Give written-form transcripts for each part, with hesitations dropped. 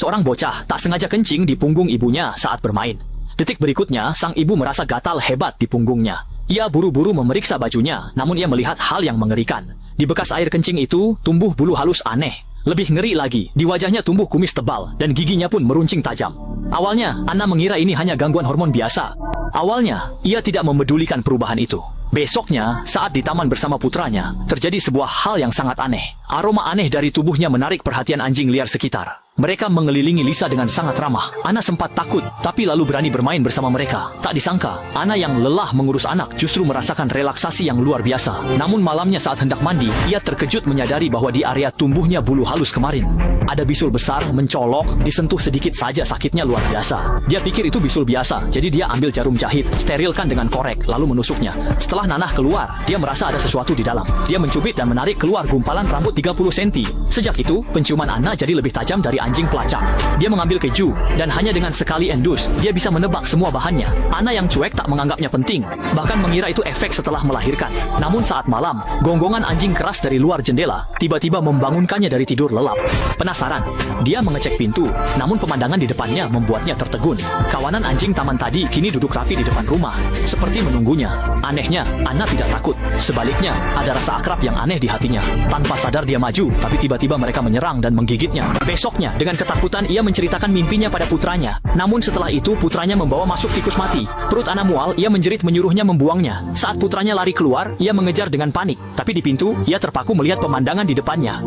Seorang bocah tak sengaja kencing di punggung ibunya saat bermain. Detik berikutnya, sang ibu merasa gatal hebat di punggungnya. Ia buru-buru memeriksa bajunya, namun ia melihat hal yang mengerikan. Di bekas air kencing itu, tumbuh bulu halus aneh. Lebih ngeri lagi, di wajahnya tumbuh kumis tebal, dan giginya pun meruncing tajam. Awalnya, Anna mengira ini hanya gangguan hormon biasa. Awalnya, ia tidak memedulikan perubahan itu. Besoknya, saat di taman bersama putranya, terjadi sebuah hal yang sangat aneh. Aroma aneh dari tubuhnya menarik perhatian anjing liar sekitar. Mereka mengelilingi Lisa dengan sangat ramah. Anna sempat takut, tapi lalu berani bermain bersama mereka. Tak disangka, Anna yang lelah mengurus anak justru merasakan relaksasi yang luar biasa. Namun malamnya saat hendak mandi, ia terkejut menyadari bahwa di area tumbuhnya bulu halus kemarin ada bisul besar mencolok, disentuh sedikit saja sakitnya luar biasa. Dia pikir itu bisul biasa, jadi dia ambil jarum jahit, sterilkan dengan korek, lalu menusuknya. Setelah nanah keluar, dia merasa ada sesuatu di dalam. Dia mencubit dan menarik keluar gumpalan rambut 30 cm. Sejak itu, penciuman Anna jadi lebih tajam dari anjing pelacak. Dia mengambil keju, dan hanya dengan sekali endus, dia bisa menebak semua bahannya. Anna yang cuek tak menganggapnya penting, bahkan mengira itu efek setelah melahirkan. Namun saat malam, gonggongan anjing keras dari luar jendela tiba-tiba membangunkannya dari tidur lelap. Penasaran, dia mengecek pintu, namun pemandangan di depannya membuatnya tertegun. Kawanan anjing taman tadi kini duduk rapi di depan rumah, seperti menunggunya. Anehnya, Anna tidak takut. Sebaliknya, ada rasa akrab yang aneh di hatinya. Tanpa sadar dia maju, tapi tiba-tiba mereka menyerang dan menggigitnya. Besoknya, dengan ketakutan ia menceritakan mimpinya pada putranya. Namun setelah itu putranya membawa masuk tikus mati. Perut Anna mual, ia menjerit menyuruhnya membuangnya. Saat putranya lari keluar, ia mengejar dengan panik. Tapi di pintu, ia terpaku melihat pemandangan di depannya.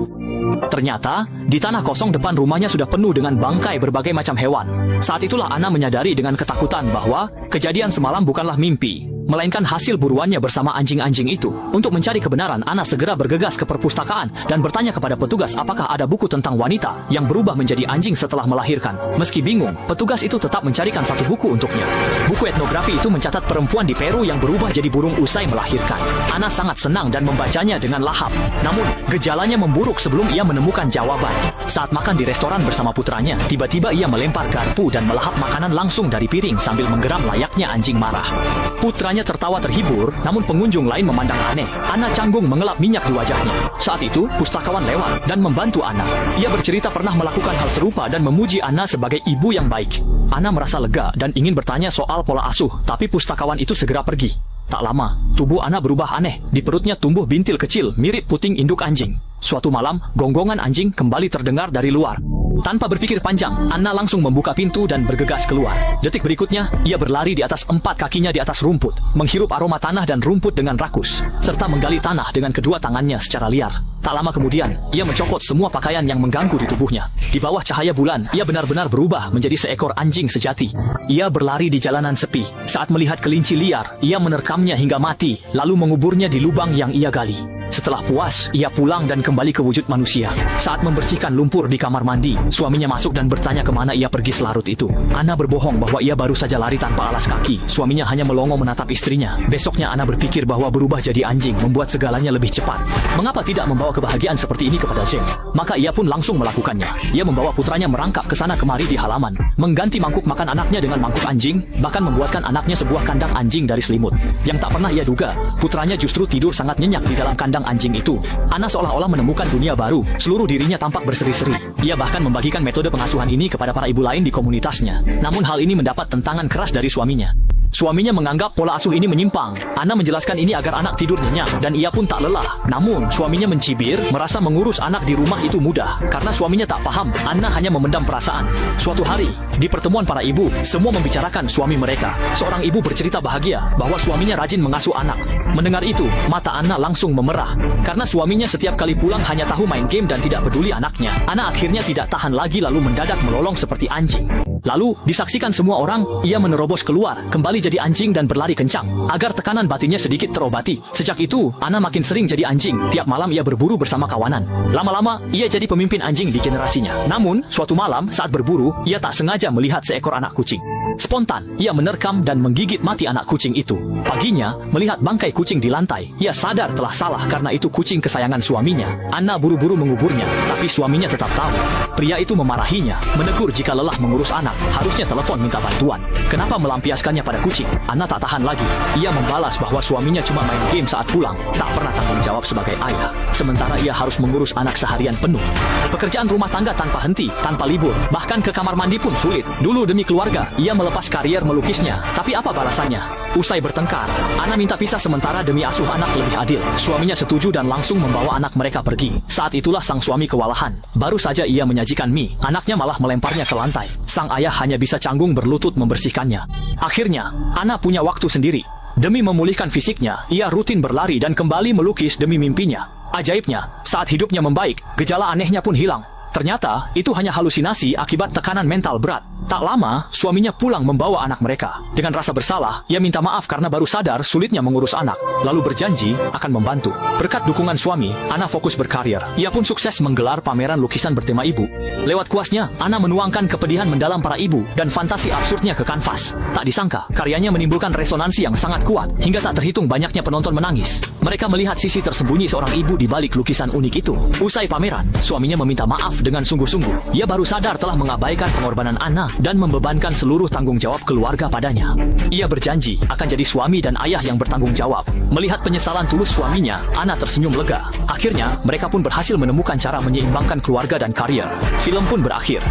Ternyata, di tanah kosong depan rumahnya sudah penuh dengan bangkai berbagai macam hewan. Saat itulah Anna menyadari dengan ketakutan bahwa kejadian semalam bukanlah mimpi, melainkan hasil buruannya bersama anjing-anjing itu. Untuk mencari kebenaran, Anna segera bergegas ke perpustakaan dan bertanya kepada petugas apakah ada buku tentang wanita yang berubah menjadi anjing setelah melahirkan. Meski bingung, petugas itu tetap mencarikan satu buku untuknya. Buku etnografi itu mencatat perempuan di Peru yang berubah jadi burung usai melahirkan. Anna sangat senang dan membacanya dengan lahap. Namun, gejalanya memburuk sebelum ia menemukan jawaban. Saat makan di restoran bersama putranya, tiba-tiba ia melempar garpu dan melahap makanan langsung dari piring sambil menggeram layaknya anjing marah. Putranya tertawa terhibur, namun pengunjung lain memandang aneh. Anna canggung mengelap minyak di wajahnya. Saat itu, pustakawan lewat dan membantu Anna. Ia bercerita pernah melakukan hal serupa dan memuji Anna sebagai ibu yang baik. Anna merasa lega dan ingin bertanya soal pola asuh, tapi pustakawan itu segera pergi. Tak lama, tubuh Anna berubah aneh. Di perutnya tumbuh bintil kecil mirip puting induk anjing. Suatu malam, gonggongan anjing kembali terdengar dari luar. Tanpa berpikir panjang, Anna langsung membuka pintu dan bergegas keluar. Detik berikutnya, ia berlari di atas 4 kakinya di atas rumput, menghirup aroma tanah dan rumput dengan rakus, serta menggali tanah dengan kedua tangannya secara liar. Tak lama kemudian, ia mencopot semua pakaian yang mengganggu di tubuhnya. Di bawah cahaya bulan, ia benar-benar berubah menjadi seekor anjing sejati. Ia berlari di jalanan sepi. Saat melihat kelinci liar, ia menerkamnya hingga mati, lalu menguburnya di lubang yang ia gali. Setelah puas, ia pulang dan kembali ke wujud manusia. Saat membersihkan lumpur di kamar mandi, suaminya masuk dan bertanya kemana ia pergi selarut itu. Anna berbohong bahwa ia baru saja lari tanpa alas kaki. Suaminya hanya melongo menatap istrinya. Besoknya Anna berpikir bahwa berubah jadi anjing membuat segalanya lebih cepat. Mengapa tidak membawa kebahagiaan seperti ini kepada Zeng? Maka ia pun langsung melakukannya. Ia membawa putranya merangkak ke sana kemari di halaman, mengganti mangkuk makan anaknya dengan mangkuk anjing, bahkan membuatkan anaknya sebuah kandang anjing dari selimut. Yang tak pernah ia duga, putranya justru tidur sangat nyenyak di dalam kandang anjing itu. Anna seolah-olah menemukan dunia baru. Seluruh dirinya tampak berseri-seri. Ia bahkan membagikan metode pengasuhan ini kepada para ibu lain di komunitasnya. Namun hal ini mendapat tentangan keras dari suaminya. Suaminya menganggap pola asuh ini menyimpang. Anna menjelaskan ini agar anak tidur nyenyak, dan ia pun tak lelah. Namun, suaminya mencibir, merasa mengurus anak di rumah itu mudah. Karena suaminya tak paham, Anna hanya memendam perasaan. Suatu hari, di pertemuan para ibu, semua membicarakan suami mereka. Seorang ibu bercerita bahagia bahwa suaminya rajin mengasuh anak. Mendengar itu, mata Anna langsung memerah. Karena suaminya setiap kali pulang hanya tahu main game dan tidak peduli anaknya. Anna akhirnya tidak tahan lagi lalu mendadak melolong seperti anjing. Lalu, disaksikan semua orang, ia menerobos keluar, kembali jadi anjing dan berlari kencang, agar tekanan batinnya sedikit terobati. Sejak itu, Anna makin sering jadi anjing. Tiap malam ia berburu bersama kawanan. Lama-lama, ia jadi pemimpin anjing di generasinya. Namun, suatu malam, saat berburu, ia tak sengaja melihat seekor anak kucing. Spontan, ia menerkam dan menggigit mati anak kucing itu. Paginya, melihat bangkai kucing di lantai, ia sadar telah salah karena itu kucing kesayangan suaminya. Anna buru-buru menguburnya, tapi suaminya tetap tahu. Pria itu memarahinya, menegur jika lelah mengurus anak, harusnya telepon minta bantuan. Kenapa melampiaskannya pada kucing? Anna tak tahan lagi. Ia membalas bahwa suaminya cuma main game saat pulang, tak pernah tanggung jawab sebagai ayah. Sementara ia harus mengurus anak seharian penuh. Pekerjaan rumah tangga tanpa henti, tanpa libur, bahkan ke kamar mandi pun sulit. Dulu demi keluarga, ia melepas karier melukisnya. Tapi apa balasannya? Usai bertengkar, Anna minta pisah sementara demi asuh anak lebih adil. Suaminya setuju dan langsung membawa anak mereka pergi. Saat itulah sang suami kewalahan. Baru saja ia menyajikan mie, anaknya malah melemparnya ke lantai. Sang ayah hanya bisa canggung berlutut membersihkannya. Akhirnya, Anna punya waktu sendiri. Demi memulihkan fisiknya, ia rutin berlari dan kembali melukis demi mimpinya. Ajaibnya, saat hidupnya membaik, gejala anehnya pun hilang. Ternyata, itu hanya halusinasi akibat tekanan mental berat. Tak lama, suaminya pulang membawa anak mereka. Dengan rasa bersalah, ia minta maaf karena baru sadar sulitnya mengurus anak. Lalu berjanji akan membantu. Berkat dukungan suami, Anna fokus berkarir. Ia pun sukses menggelar pameran lukisan bertema ibu. Lewat kuasnya, Anna menuangkan kepedihan mendalam para ibu dan fantasi absurdnya ke kanvas. Tak disangka, karyanya menimbulkan resonansi yang sangat kuat, hingga tak terhitung banyaknya penonton menangis. Mereka melihat sisi tersembunyi seorang ibu di balik lukisan unik itu. Usai pameran, suaminya meminta maaf dengan sungguh-sungguh. Ia baru sadar telah mengabaikan pengorbanan Anna dan membebankan seluruh tanggung jawab keluarga padanya. Ia berjanji akan jadi suami dan ayah yang bertanggung jawab. Melihat penyesalan tulus suaminya, Anna tersenyum lega. Akhirnya, mereka pun berhasil menemukan cara menyeimbangkan keluarga dan karier. Film pun berakhir.